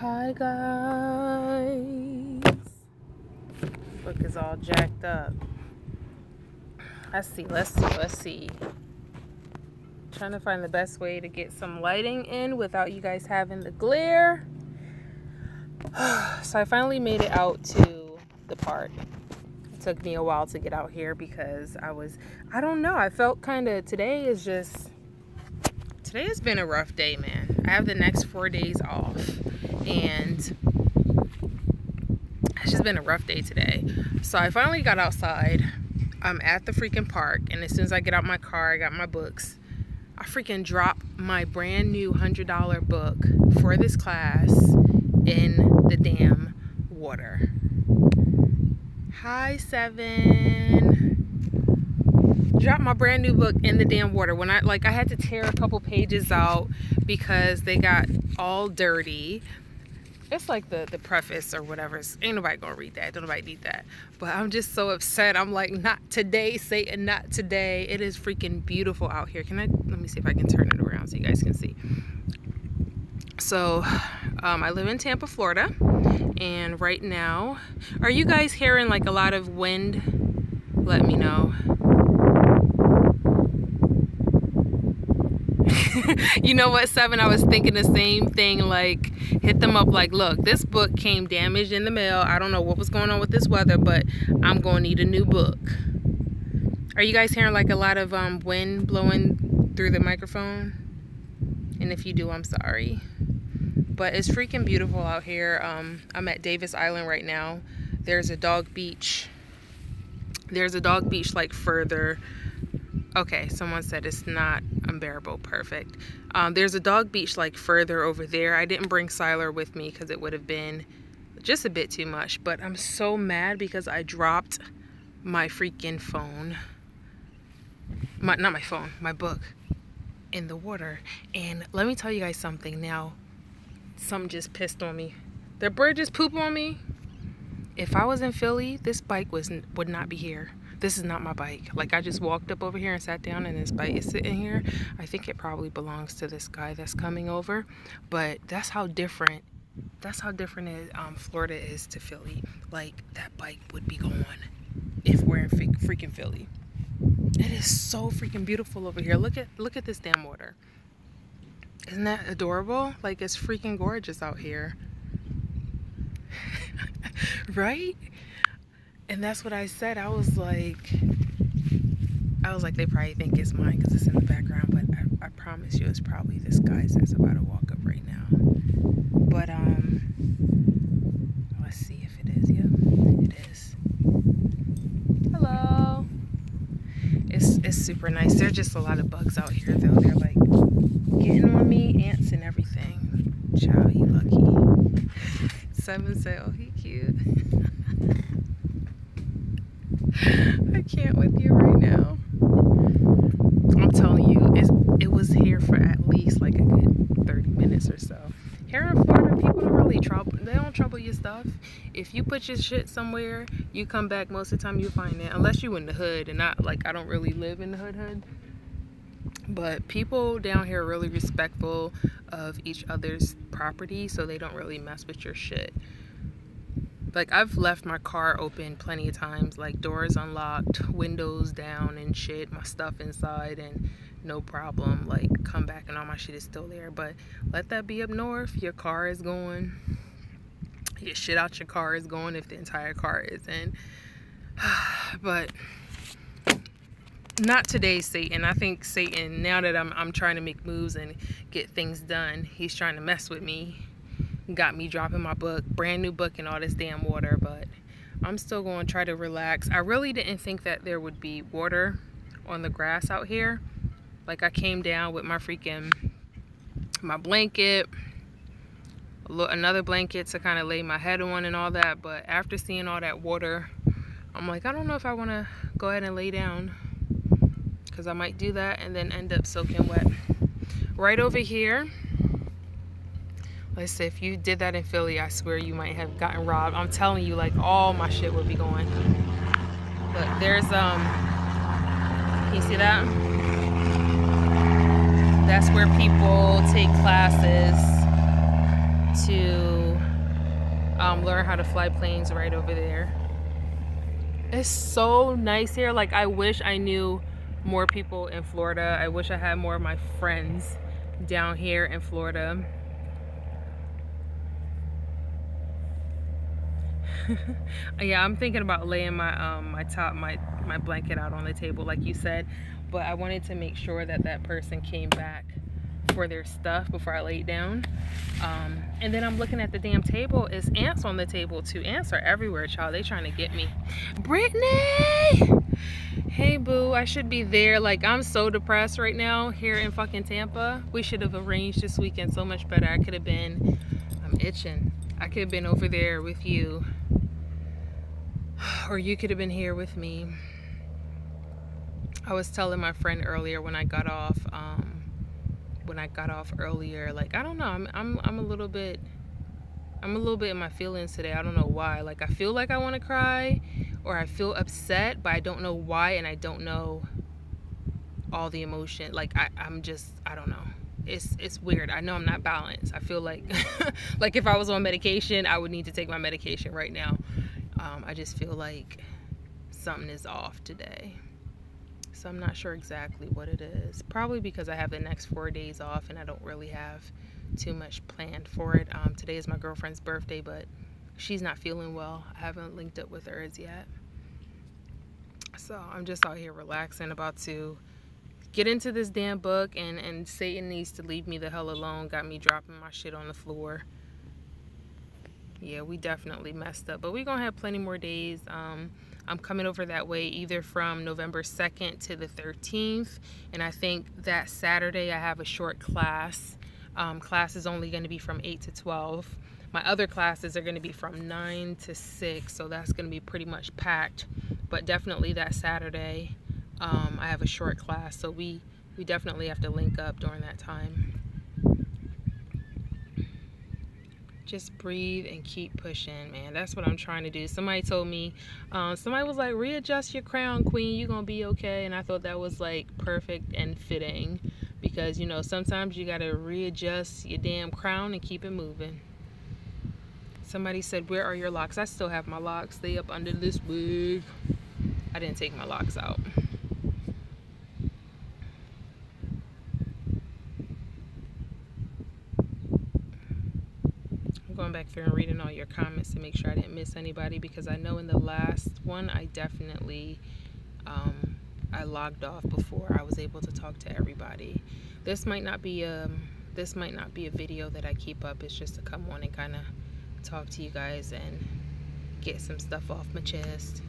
Hi guys. Book is all jacked up. Let's see. Trying to find the best way to get some lighting in without you guys having the glare. So I finally made it out to the park. It took me a while to get out here because I don't know, I felt today has been a rough day, man. I have the next 4 days off and it's just been a rough day today. So I finally got outside. I'm at the freaking park, and as soon as I get out my car, I got my books. I freaking dropped my brand new $100 book for this class in the damn water. Hi, 7. Dropped my brand new book in the damn water. When I had to tear a couple pages out because they got all dirty. It's like the preface or whatever. Ain't nobody gonna read that. Don't nobody need that. But I'm just so upset. I'm like, not today, Satan, not today. It is freaking beautiful out here. Let me see if I can turn it around so you guys can see. So, I live in Tampa, Florida. And right now, are you guys hearing like a lot of wind? Let me know. You know what, 7? I was thinking the same thing. Like, hit them up like, look, this book came damaged in the mail. I don't know what was going on with this weather, but I'm gonna need a new book. Are you guys hearing like a lot of wind blowing through the microphone? And if you do, I'm sorry. But it's freaking beautiful out here. I'm at Davis Island right now. There's a dog beach. There's a dog beach like further. Okay, someone said it's not unbearable. Perfect. There's a dog beach like further over there. I didn't bring Siler with me because it would have been just a bit too much. But I'm so mad because I dropped my freaking phone. Not my phone, my book in the water. And let me tell you guys something now. Something just pissed on me. The bird just pooped on me. If I was in Philly, this bike would not be here. This is not my bike. Like, I just walked up over here and sat down, and this bike is sitting here. I think it probably belongs to this guy that's coming over. But that's how different Florida is to Philly. Like, that bike would be gone if we're in freaking Philly. It is so freaking beautiful over here. Look at this damn water. Isn't that adorable? Like, it's freaking gorgeous out here. Right? And that's what I said. I was like, they probably think it's mine because it's in the background, but I promise you it's probably this guy's that's about to walk up right now. But let's see if it is. Yep, it is. Hello. It's super nice. There's just a lot of bugs out here though. They're like getting on me, ants and everything. Child, he lucky. 7 said, oh, he cute. I can't with you right now. I'm telling you, it was here for at least like a good 30 minutes or so. Here in Florida, people don't really trouble your stuff. If you put your shit somewhere, you come back, most of the time you find it. Unless you in the hood, and not like, I don't really live in the hood. But people down here are really respectful of each other's property, so they don't really mess with your shit. Like, I've left my car open plenty of times, like doors unlocked, windows down and shit, my stuff inside, and no problem. Like, come back and all my shit is still there. But let that be up north. Your car is going. Your shit out your car is going if the entire car isn't. But not today, Satan. I think Satan, now that I'm trying to make moves and get things done, he's trying to mess with me. Got me dropping my book, brand new book, in all this damn water. But I'm still going to try to relax. I really didn't think that there would be water on the grass out here. Like, I came down with my blanket, another blanket to kind of lay my head on and all that. But after seeing all that water, I'm like, I don't know if I want to go ahead and lay down, because I might do that and then end up soaking wet. Right over here, let's say if you did that in Philly, I swear you might have gotten robbed. I'm telling you, like, all my shit would be going. Look, there's you see that? That's where people take classes to Learn how to fly planes right over there. It's so nice here. Like, I wish I knew more people in Florida. I wish I had more of my friends down here in Florida. Yeah, I'm thinking about laying my my blanket out on the table like you said, but I wanted to make sure that that person came back for their stuff before I laid down. And then I'm looking at the damn table. It's ants on the table too. Ants are everywhere, child. They trying to get me. Brittany! Hey boo, I should be there. Like, I'm so depressed right now here in fucking Tampa. We should have arranged this weekend so much better. I could have been, I'm itching. I could have been over there with you. Or you could have been here with me. I was telling my friend earlier when I got off earlier, like, I don't know, I'm a little bit in my feelings today. I don't know why. Like, I feel like I want to cry, or I feel upset, but I don't know why, and I don't know all the emotion. Like, I'm just, I don't know. It's weird. I know I'm not balanced. I feel like like if I was on medication, I would need to take my medication right now. I just feel like something is off today. So I'm not sure exactly what it is. Probably because I have the next 4 days off and I don't really have too much planned for it. Today is my girlfriend's birthday, but she's not feeling well. I haven't linked up with her as yet. So I'm just out here relaxing, about to get into this damn book, and Satan needs to leave me the hell alone. Got me dropping my shit on the floor. Yeah, we definitely messed up, but we're gonna have plenty more days. I'm coming over that way either from November 2nd to the 13th, and I think that Saturday I have a short class. Class is only going to be from 8 to 12. My other classes are going to be from 9 to 6, so that's going to be pretty much packed. But definitely that Saturday I have a short class, so we definitely have to link up during that time. Just breathe and keep pushing, man. That's what I'm trying to do. Somebody told me, somebody was like, readjust your crown, queen, you're gonna be okay. And I thought that was like perfect and fitting, because, you know, sometimes you gotta readjust your damn crown and keep it moving. Somebody said, where are your locks? I still have my locks. They up under this wig. I didn't take my locks out. Going back through and reading all your comments to make sure I didn't miss anybody, because I know in the last one I definitely I logged off before I was able to talk to everybody. This might not be a video that I keep up. It's just to come on and kind of talk to you guys and get some stuff off my chest.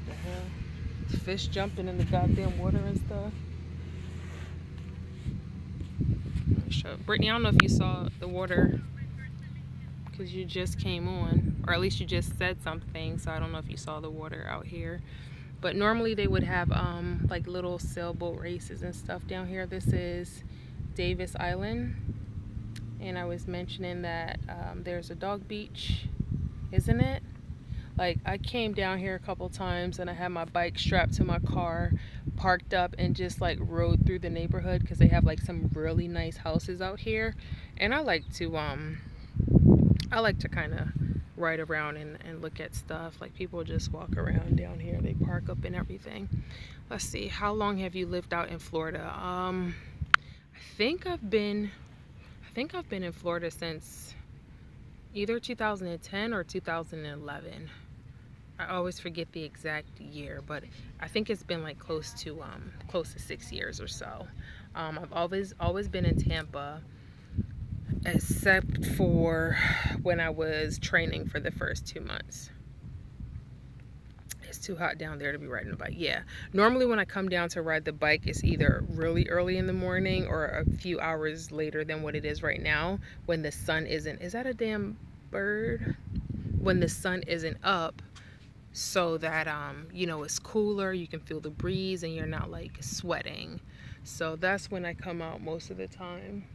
The hell? Fish jumping in the goddamn water and stuff. Let me show Brittany, I don't know if you saw the water, because you just came on, or at least you just said something, so I don't know if you saw the water out here. But normally they would have like little sailboat races and stuff down here. This is Davis Island, and I was mentioning that there's a dog beach, isn't it? Like, I came down here a couple times and I had my bike strapped to my car, parked up, and just like rode through the neighborhood, because they have like some really nice houses out here, and I like to kind of ride around and look at stuff. Like, people just walk around down here, they park up and everything. Let's see, how long have you lived out in Florida? I think I've been in Florida since either 2010 or 2011. I always forget the exact year, but I think it's been like close to 6 years or so. I've always been in Tampa, except for when I was training for the first 2 months. It's too hot down there to be riding a bike. Yeah, normally when I come down to ride the bike, it's either really early in the morning or a few hours later than what it is right now, when the sun isn't, is that a damn bird? When the sun isn't up, so that you know, it's cooler, you can feel the breeze, and you're not like sweating. So that's when I come out most of the time.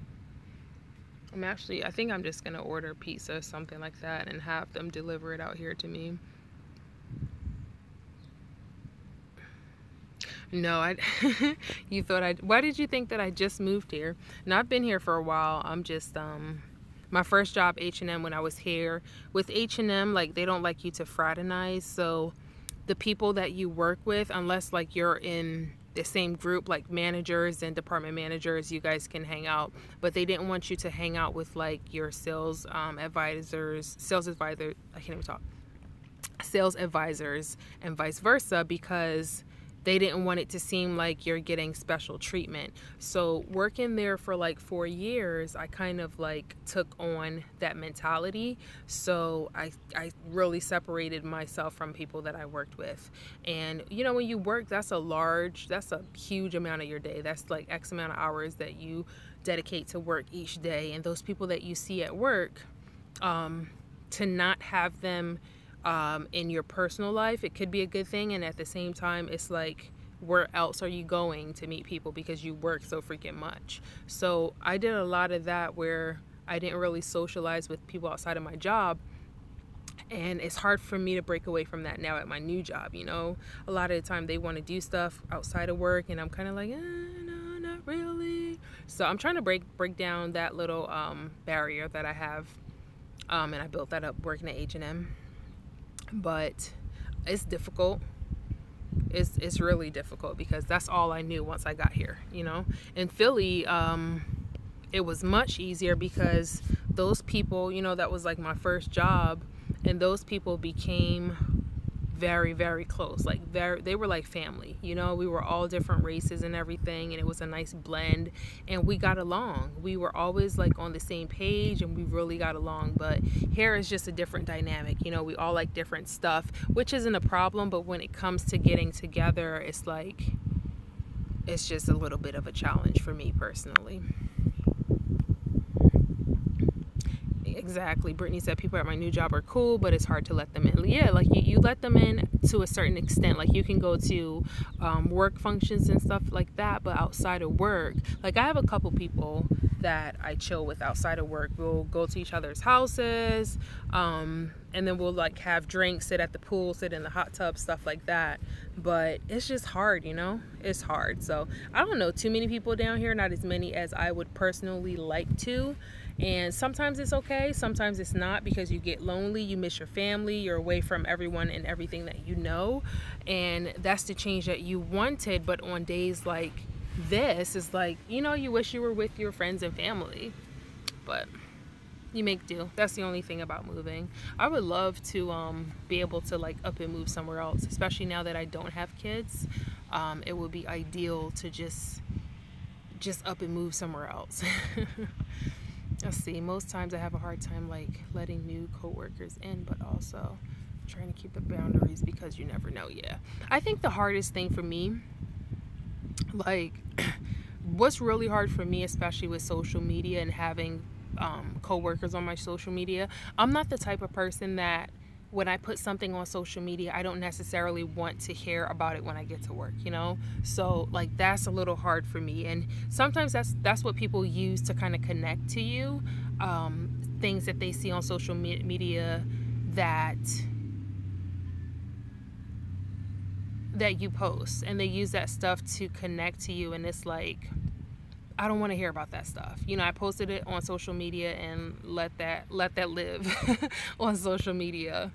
I think I'm just gonna order pizza or something like that and have them deliver it out here to me. No, you thought why did you think that I just moved here? No, I've been here for a while. I'm just My first job, H&M, when I was here. With H&M, like, they don't like you to fraternize. So the people that you work with, unless like you're in the same group, like managers and department managers, you guys can hang out. But they didn't want you to hang out with like your sales advisors, I can't even talk, sales advisors, and vice versa, because they didn't want it to seem like you're getting special treatment. So working there for like 4 years, I kind of like took on that mentality. So I really separated myself from people that I worked with. And you know, when you work, that's a huge amount of your day. That's like X amount of hours that you dedicate to work each day. And those people that you see at work, to not have them in your personal life, it could be a good thing. And at the same time, it's like, where else are you going to meet people because you work so freaking much? So I did a lot of that where I didn't really socialize with people outside of my job. And it's hard for me to break away from that now at my new job. You know, a lot of the time they want to do stuff outside of work, and I'm kind of like, no, not really. So I'm trying to break down that little barrier that I have, and I built that up working at H&M. But it's difficult. It's really difficult because that's all I knew once I got here, you know. In Philly, it was much easier because those people, you know, that was like my first job, and those people became very, very close. Like they were like family, you know. We were all different races and everything, and it was a nice blend, and we got along. We were always like on the same page, and we really got along. But here is just a different dynamic, you know. We all like different stuff, which isn't a problem, but when it comes to getting together, it's like, it's just a little bit of a challenge for me personally. Exactly. Brittany said people at my new job are cool, but it's hard to let them in. Yeah, like you let them in to a certain extent. Like you can go to work functions and stuff like that, but outside of work, like I have a couple people that I chill with outside of work. We'll go to each other's houses, and then we'll like have drinks, sit at the pool, sit in the hot tub, stuff like that. But it's just hard, you know. It's hard. So I don't know too many people down here, not as many as I would personally like to. And sometimes it's okay, sometimes it's not, because you get lonely, you miss your family, you're away from everyone and everything that you know, and that's the change that you wanted. But on days like this, it's like, you know, you wish you were with your friends and family, but you make do. That's the only thing about moving. I would love to be able to like up and move somewhere else, especially now that I don't have kids. It would be ideal to just up and move somewhere else. Let's see, most times I have a hard time like letting new coworkers in, but also trying to keep the boundaries because you never know. Yeah, I think the hardest thing for me, like what's really hard for me, especially with social media and having coworkers on my social media, I'm not the type of person that when I put something on social media, I don't necessarily want to hear about it when I get to work, you know? So like that's a little hard for me. And sometimes that's what people use to kind of connect to you, things that they see on social media that you post, and they use that stuff to connect to you. And it's like, I don't want to hear about that stuff. You know, I posted it on social media and let that live on social media.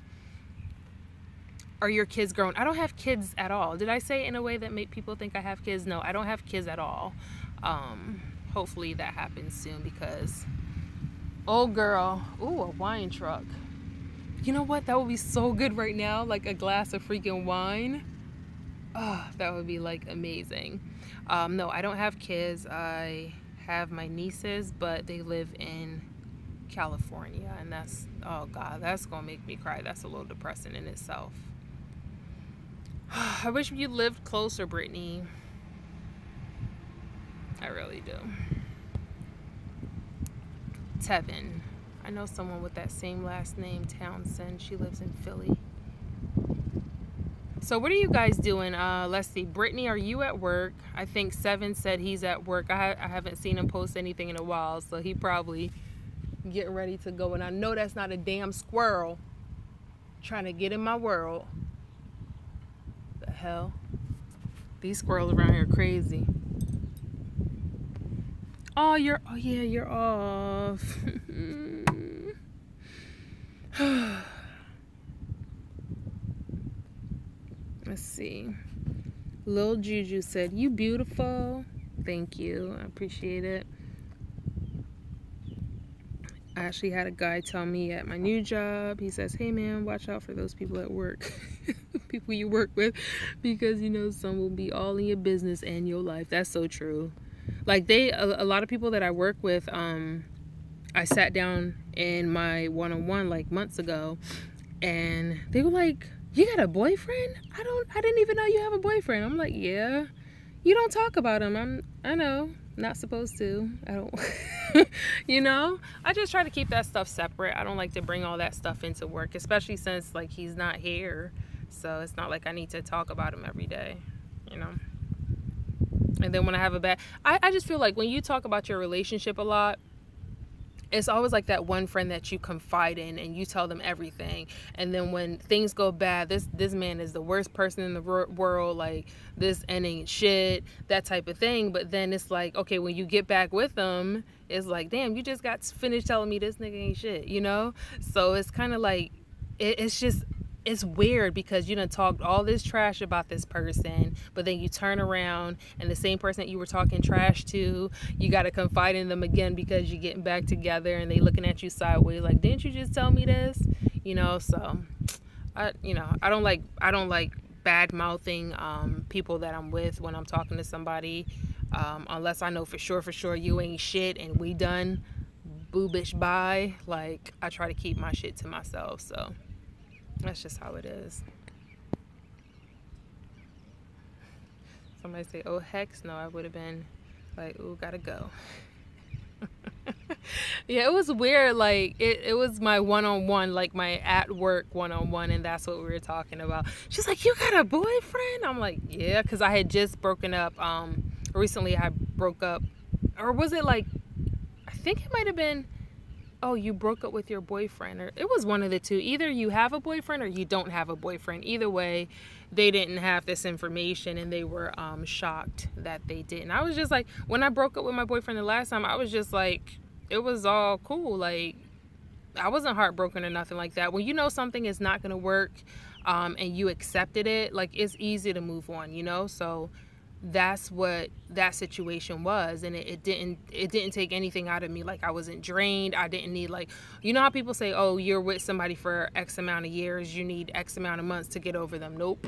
Are your kids grown? I don't have kids at all. Did I say it in a way that made people think I have kids? No, I don't have kids at all. Hopefully that happens soon because, oh girl, ooh, a wine truck. You know what? That would be so good right now, like a glass of freaking wine. Oh, that would be like amazing. No, I don't have kids. I have my nieces, but they live in California, and that's, oh God, that's gonna make me cry. That's a little depressing in itself. I wish you lived closer, Brittany. I really do. Tevin. I know someone with that same last name, Townsend. She lives in Philly. So what are you guys doing? Let's see. Brittany, are you at work? I think Seven said he's at work. I haven't seen him post anything in a while, so he probably getting ready to go. And I know that's not a damn squirrel trying to get in my world. The hell? These squirrels around here are crazy. Oh, yeah, you're off. Let's see. Lil Juju said, "You beautiful." Thank you. I appreciate it. I actually had a guy tell me at my new job, he says, "Hey man, watch out for those people at work." People you work with, because you know some will be all in your business and your life. That's so true. Like a lot of people that I work with, I sat down in my one-on-one like months ago, and they were like, "You got a boyfriend? I didn't even know you have a boyfriend." I'm like, "Yeah." You don't talk about him. I know, not supposed to. I don't, you know? I just try to keep that stuff separate. I don't like to bring all that stuff into work, especially since like he's not here. So it's not like I need to talk about him every day, you know? And then when I have a bad, I just feel like when you talk about your relationship a lot, it's always like that one friend that you confide in and you tell them everything. And then when things go bad, this man is the worst person in the world. Like, this ain't shit, that type of thing. But then it's like, okay, when you get back with them, it's like, damn, you just got finished telling me this nigga ain't shit, you know? So it's kind of like, it's weird because you done talked all this trash about this person, but then you turn around and the same person that you were talking trash to, you got to confide in them again because you're getting back together and they looking at you sideways like, didn't you just tell me this? You know, so I don't like bad mouthing people that I'm with when I'm talking to somebody, unless I know for sure you ain't shit and we done, boo bitch bye. Like, I try to keep my shit to myself, so that's just how it is. Somebody say, "Oh, hex no," I would have been like, "Ooh, gotta go." Yeah, it was weird. Like, it was my one-on-one, like my at work one-on-one, and that's what we were talking about. She's like, "You got a boyfriend?" I'm like, "Yeah," because I had just broken up. Recently I broke up, or was it like, I think it might have been, "Oh, you broke up with your boyfriend," or it was one of the two. Either you have a boyfriend or you don't have a boyfriend. Either way, they didn't have this information and they were shocked that they didn't. I was just like, when I broke up with my boyfriend the last time, I was just like, it was all cool. Like, I wasn't heartbroken or nothing like that. When you know something is not going to work and you accepted it, like, it's easy to move on, you know? So that's what that situation was, and it didn't take anything out of me. Like, I wasn't drained. I didn't need, like, you know how people say, "Oh, you're with somebody for X amount of years, you need X amount of months to get over them." Nope.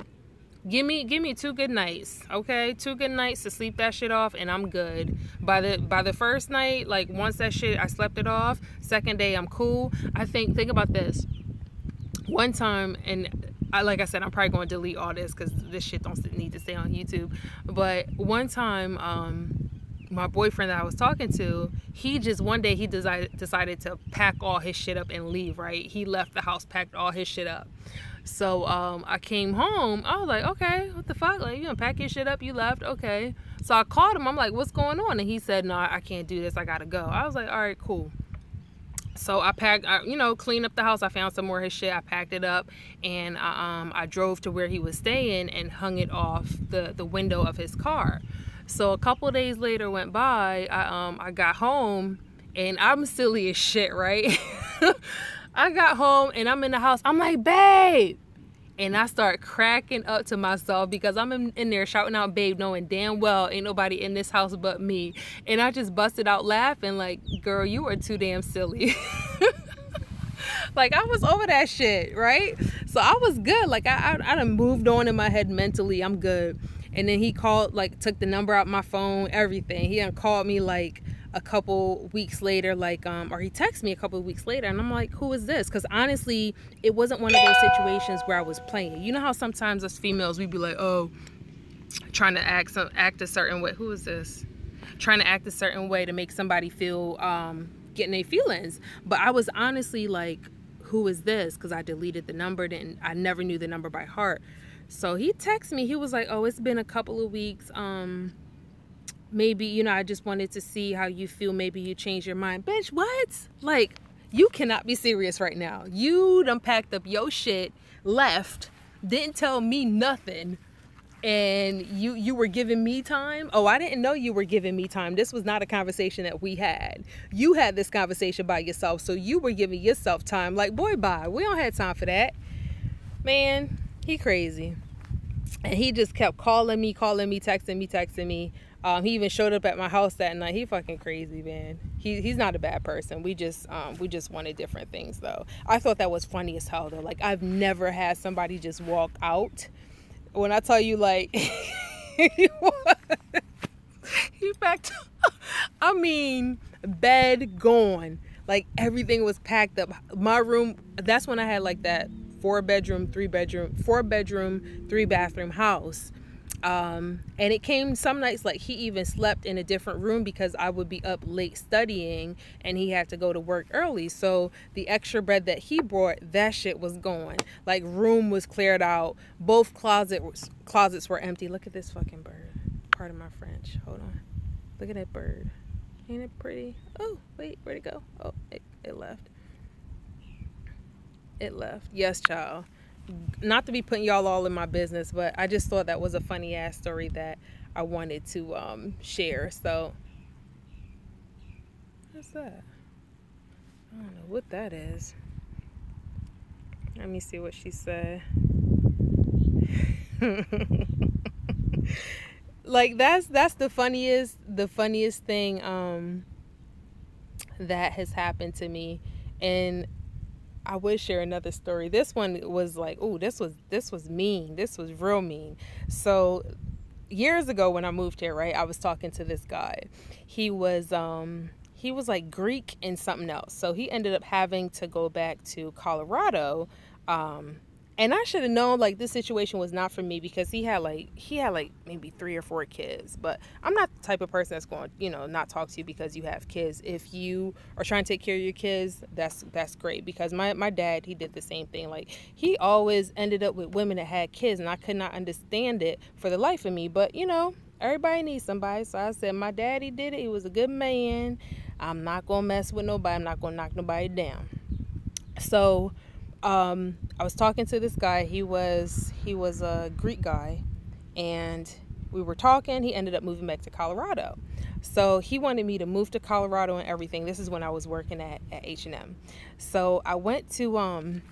Give me 2 good nights, okay? 2 good nights to sleep that shit off, and I'm good. By the first night, like, once that shit, I slept it off, second day I'm cool. I think about this. One time, and like I said, I'm probably going to delete all this because this shit don't need to stay on YouTube. But one time, my boyfriend that I was talking to, he just one day he decided to pack all his shit up and leave. Right? He left the house, packed all his shit up. So I came home. I was like, okay, what the fuck? Like, you gonna pack your shit up? You left? Okay. So I called him. I'm like, what's going on? And he said, no, I can't do this. I gotta go. I was like, all right, cool. So I packed, cleaned up the house. I found some more of his shit. I packed it up, and I drove to where he was staying and hung it off the window of his car. So a couple of days later went by. I got home, and I'm silly as shit, right? I got home, and I'm in the house. I'm like, babe. And I start cracking up to myself because I'm in there shouting out babe, knowing damn well ain't nobody in this house but me. And I just busted out laughing like, girl, you are too damn silly. Like, I was over that shit, right? So I was good. Like, I done moved on in my head mentally. I'm good. And then he called, like, took the number out my phone, everything. He done called me, like, a couple weeks later, like, or he texted me a couple of weeks later, and I'm like, who is this? Because honestly, it wasn't one of those situations where I was playing. You know how sometimes as females, we be like, oh, trying to act a certain way. Who is this? Trying to act a certain way to make somebody feel, getting their feelings. But I was honestly like, who is this? Because I deleted the number, I never knew the number by heart. So he texted me. He was like, oh, it's been a couple of weeks. Maybe, I just wanted to see how you feel. Maybe you changed your mind. Bitch, what? Like, you cannot be serious right now. You done packed up your shit, left, didn't tell me nothing, and you were giving me time. Oh, I didn't know you were giving me time. This was not a conversation that we had. You had this conversation by yourself, so you were giving yourself time. Like, boy, bye. We don't have time for that. Man, he crazy. And he just kept calling me, texting me. He even showed up at my house that night. He fucking crazy, man. He's not a bad person. We just wanted different things, though. I thought that was funny as hell, though. Like, I've never had somebody just walk out. When I tell you, like, he packed, I mean, bed gone. Like, everything was packed up. My room, that's when I had, like, that 4-bedroom, 3-bathroom house. And it came some nights, like, he even slept in a different room because I would be up late studying and he had to go to work early. So the extra bed that he brought, that shit was gone. Like, room was cleared out. Both closets were empty. Look at this fucking bird. Pardon my French. Hold on. Look at that bird. Ain't it pretty? Oh, wait, where'd it go? Oh, it left. It left. Yes, child. Not to be putting y'all all in my business, but I just thought that was a funny ass story that I wanted to share. So what's that? I don't know what that is. Let me see what she said. Like, that's the funniest thing that has happened to me. And I would share another story. This one was like, oh, this was mean. This was real mean. So years ago when I moved here, right, I was talking to this guy. He was like Greek and something else. So he ended up having to go back to Colorado. And I should have known, like, this situation was not for me because he had like maybe 3 or 4 kids. But I'm not the type of person that's going to, not talk to you because you have kids. If you are trying to take care of your kids, that's great. Because my dad, he did the same thing. Like, he always ended up with women that had kids, and I could not understand it for the life of me. But, everybody needs somebody. So I said, my daddy did it. He was a good man. I'm not going to mess with nobody. I'm not going to knock nobody down. So I was talking to this guy. He was a Greek guy, and we were talking. He ended up moving back to Colorado. So he wanted me to move to Colorado and everything. This is when I was working at H&M. So I went down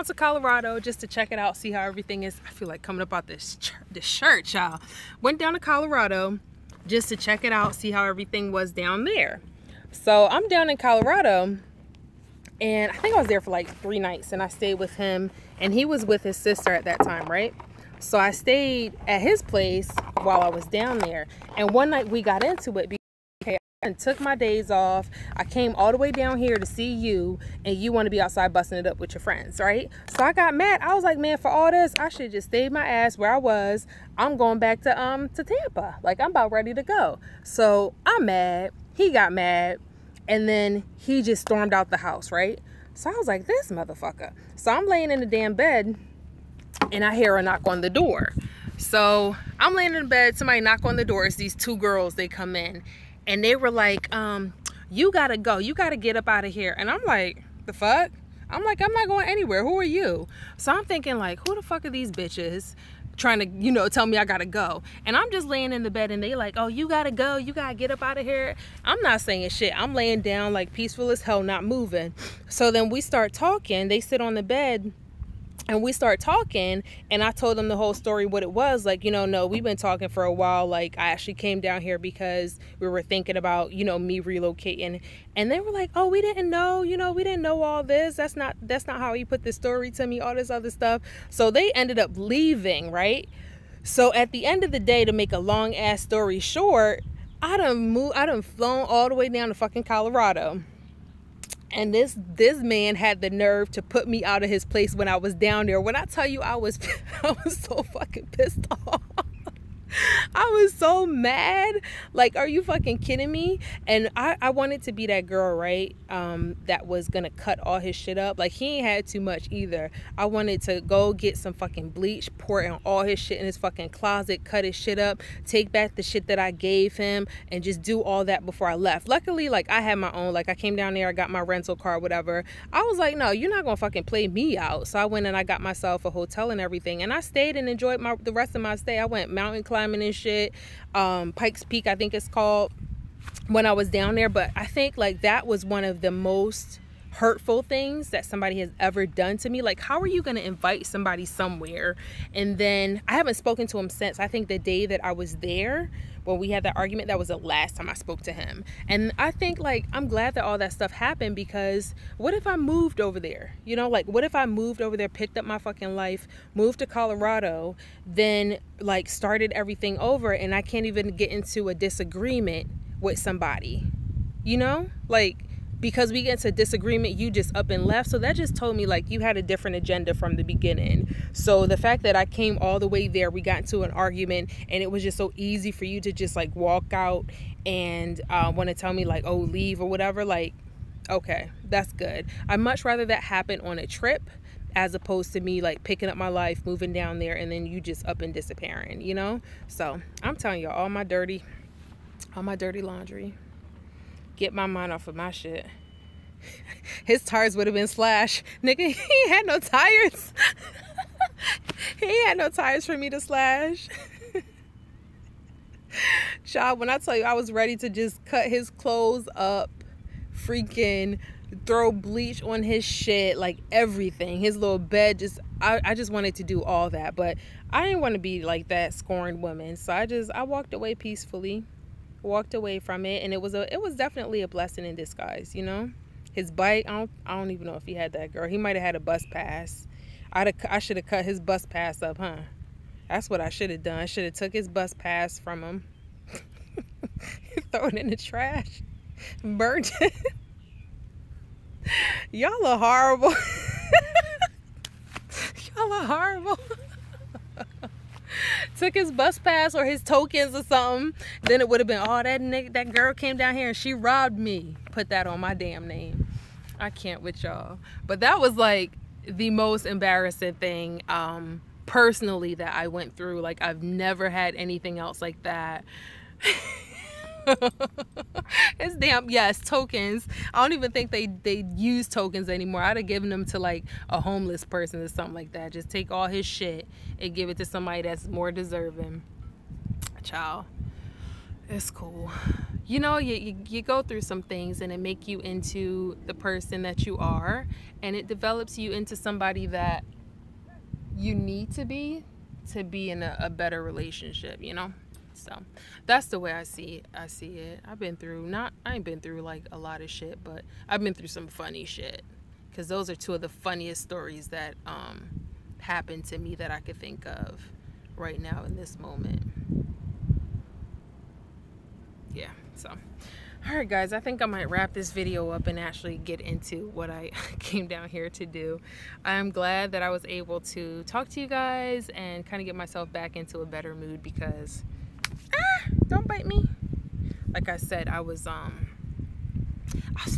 to Colorado just to check it out, see how everything is. I feel like coming up out this shirt, y'all. Went down to Colorado just to check it out, see how everything was down there. So I'm down in Colorado, and I think I was there for like 3 nights, and I stayed with him, and he was with his sister at that time, right? So I stayed at his place while I was down there. And one night we got into it because I took my days off. I came all the way down here to see you, and you want to be outside busting it up with your friends, right? So I got mad. I was like, man, for all this, I should just stay my ass where I was. I'm going back to Tampa. Like, I'm about ready to go. So I'm mad. He got mad. And then he just stormed out the house, right? So I was like, this motherfucker. So I'm laying in the damn bed, and I hear a knock on the door. So I'm laying in bed, somebody knock on the door. It's these 2 girls, they come in. And they were like, you gotta go. You gotta get up out of here. And I'm like, the fuck? I'm like, I'm not going anywhere. Who are you? So I'm thinking, like, who the fuck are these bitches trying to, tell me I gotta go? And I'm just laying in the bed, and they like, oh, you gotta go, you gotta get up out of here. I'm not saying shit. I'm laying down like peaceful as hell, not moving. So then we start talking. They sit on the bed, and we start talking, and I told them the whole story, what it was. Like, no, we've been talking for a while. Like, I actually came down here because we were thinking about, me relocating. And they were like, oh, we didn't know, we didn't know all this. That's not how he put the story to me, all this other stuff. So they ended up leaving, right? So at the end of the day, to make a long ass story short, I done flown all the way down to fucking Colorado. And this man had the nerve to put me out of his place when I was down there. When I tell you I was so fucking pissed off. I was so mad. Like, are you fucking kidding me? And I wanted to be that girl, right? That was gonna cut all his shit up. Like, he ain't had too much either. I wanted to go get some fucking bleach, pour in all his shit in his fucking closet, cut his shit up, take back the shit that I gave him, and just do all that before I left. Luckily, like, I had my own. Like, I came down there, I got my rental car, whatever. I was like, no, you're not gonna fucking play me out. So I went and I got myself a hotel and everything, and I stayed and enjoyed the rest of my stay. I went mountain climbing and shit. Pikes Peak, I think it's called, when I was down there. But I think, like, that was one of the most hurtful things that somebody has ever done to me. Like, how are you going to invite somebody somewhere, and then I haven't spoken to him since. I think the day that I was there when we had that argument, that was the last time I spoke to him. And I think, like, I'm glad that all that stuff happened, because what if I moved over there? You know, like, what if I moved over there, picked up my fucking life, moved to Colorado, then, like, started everything over, and I can't even get into a disagreement with somebody, you know? Like, because we get into disagreement, you just up and left. So that just told me, like, you had a different agenda from the beginning. So the fact that I came all the way there, we got into an argument, and it was just so easy for you to just, like, walk out and want to tell me, like, oh, leave or whatever. Like, okay, that's good. I'd much rather that happen on a trip as opposed to me, like, picking up my life, moving down there, and then you just up and disappearing, you know? So I'm telling y'all, all my dirty laundry. Get my mind off of my shit. His tires would have been slashed. Nigga, he had no tires. He had no tires for me to slash. Child, when I tell you, I was ready to just cut his clothes up, freaking throw bleach on his shit, like everything. His little bed, I just wanted to do all that. But I didn't want to be like that scorned woman. So I walked away peacefully. Walked away from it, and it was definitely a blessing in disguise, you know. His bike, I don't even know if he had that, girl. He might have had a bus pass. I should have cut his bus pass up, huh? That's what I should have done. I should have took his bus pass from him, throw it in the trash, burnt it. Y'all are horrible. Y'all are horrible. Took his bus pass or his tokens or something, then it would have been, oh, that girl came down here and she robbed me. Put that on my damn name. I can't with y'all. But that was, like, the most embarrassing thing personally that I went through. Like, I've never had anything else like that. It's damn, yes, tokens. I don't even think they use tokens anymore. I'd have given them to, like, a homeless person or something like that. Just take all his shit and give it to somebody that's more deserving. Child, it's cool. You know, you go through some things, and it make you into the person that you are, and it develops you into somebody that you need to be in a better relationship, you know. So that's the way I see it. I ain't been through, like, a lot of shit, but I've been through some funny shit, because those are two of the funniest stories that happened to me that I could think of right now in this moment. Yeah, so all right, guys, I think I might wrap this video up and actually get into what I came down here to do. I'm glad that I was able to talk to you guys and kind of get myself back into a better mood, because don't bite me. Like I said, I was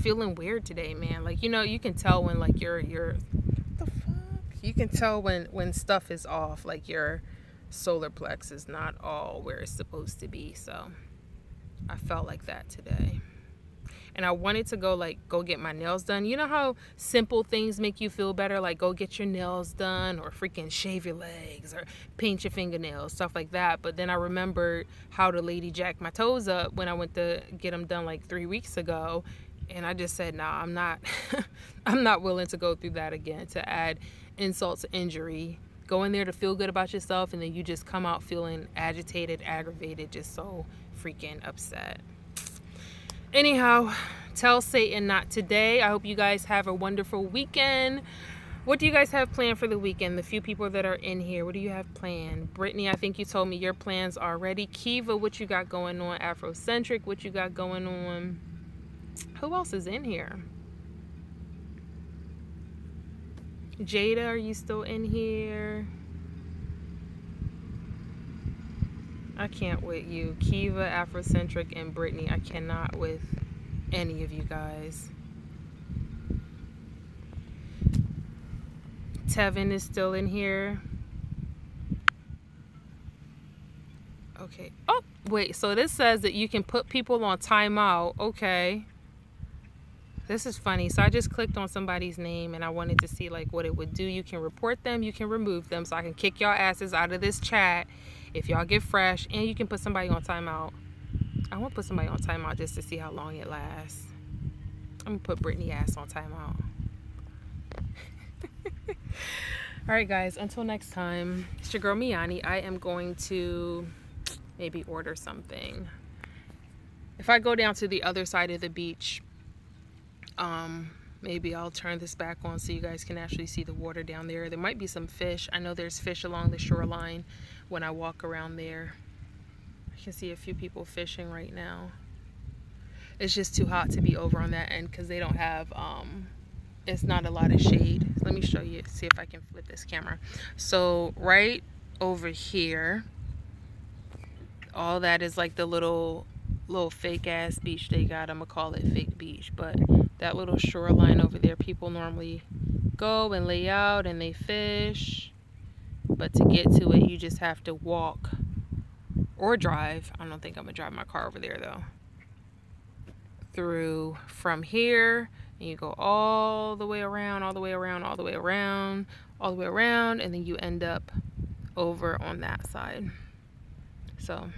feeling weird today, man. Like, you know, you can tell when, like, you're what the fuck? You can tell when stuff is off, like your solar plex is not all where it's supposed to be. So I felt like that today. And I wanted to go get my nails done. You know how simple things make you feel better? Like, go get your nails done, or freaking shave your legs, or paint your fingernails, stuff like that. But then I remembered how the lady jacked my toes up when I went to get them done like 3 weeks ago. And I just said, nah, I'm not I'm not willing to go through that again, to add insult to injury. Go in there to feel good about yourself, and then you just come out feeling agitated, aggravated, just so freaking upset. Anyhow, tell Satan not today. I hope you guys have a wonderful weekend. What do you guys have planned for the weekend? The few people that are in here, what do you have planned? Brittany, I think you told me your plans already. Kiva, what you got going on? Afrocentric, what you got going on? Who else is in here? Jada, are you still in here? I can't with you. Kiva, Afrocentric, and Brittany. I cannot with any of you guys. Tevin is still in here. Okay. Oh, wait. So this says that you can put people on timeout. Okay. This is funny. So I just clicked on somebody's name and I wanted to see like what it would do. You can report them. You can remove them. So I can kick y'all asses out of this chat if y'all get fresh. And you can put somebody on timeout. I want to put somebody on timeout just to see how long it lasts. I'm going to put Brittany ass on timeout. Alright guys, until next time, it's your girl Me-Anie. I am going to maybe order something. If I go down to the other side of the beach, maybe I'll turn this back on so you guys can actually see the water down there. There might be some fish. I know there's fish along the shoreline when I walk around there. I can see a few people fishing right now. It's just too hot to be over on that end because they don't have it's not a lot of shade. Let me show you, see if I can flip this camera. So right over here, all that is like the little fake ass beach they got. I'm gonna call it fake beach, but that little shoreline over there, people normally go and lay out and they fish, but to get to it you just have to walk or drive. I don't think I'm gonna drive my car over there though. Through from here, and you go all the way around, all the way around, all the way around, all the way around, and then you end up over on that side. So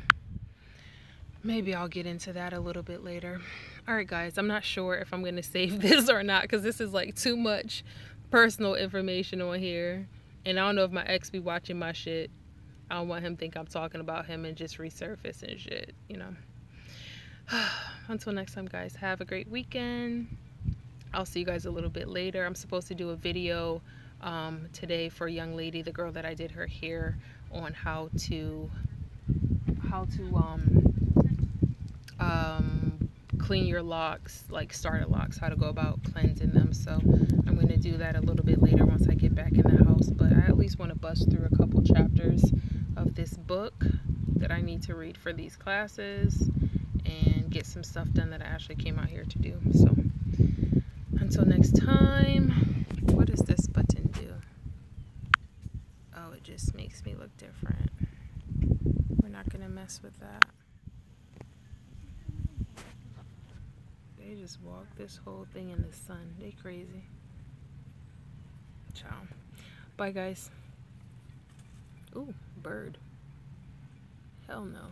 maybe I'll get into that a little bit later. All right guys, I'm not sure if I'm gonna save this or not because this is like too much personal information on here, and I don't know if my ex be watching my shit. I don't want him to think I'm talking about him and just resurface and shit, you know. Until next time guys, have a great weekend. I'll see you guys a little bit later. I'm supposed to do a video today for a young lady, the girl that I did her hair, on how to clean your locks, like starter locks, how to go about cleansing them. So I'm going to do that a little bit later once I get back in the house, but I at least want to bust through a couple chapters of this book that I need to read for these classes and get some stuff done that I actually came out here to do. So until next time, what does this button do? Oh, it just makes me look different. We're not gonna mess with that. They just walked this whole thing in the sun. They crazy. Ciao. Bye guys. Ooh, bird. Hell no.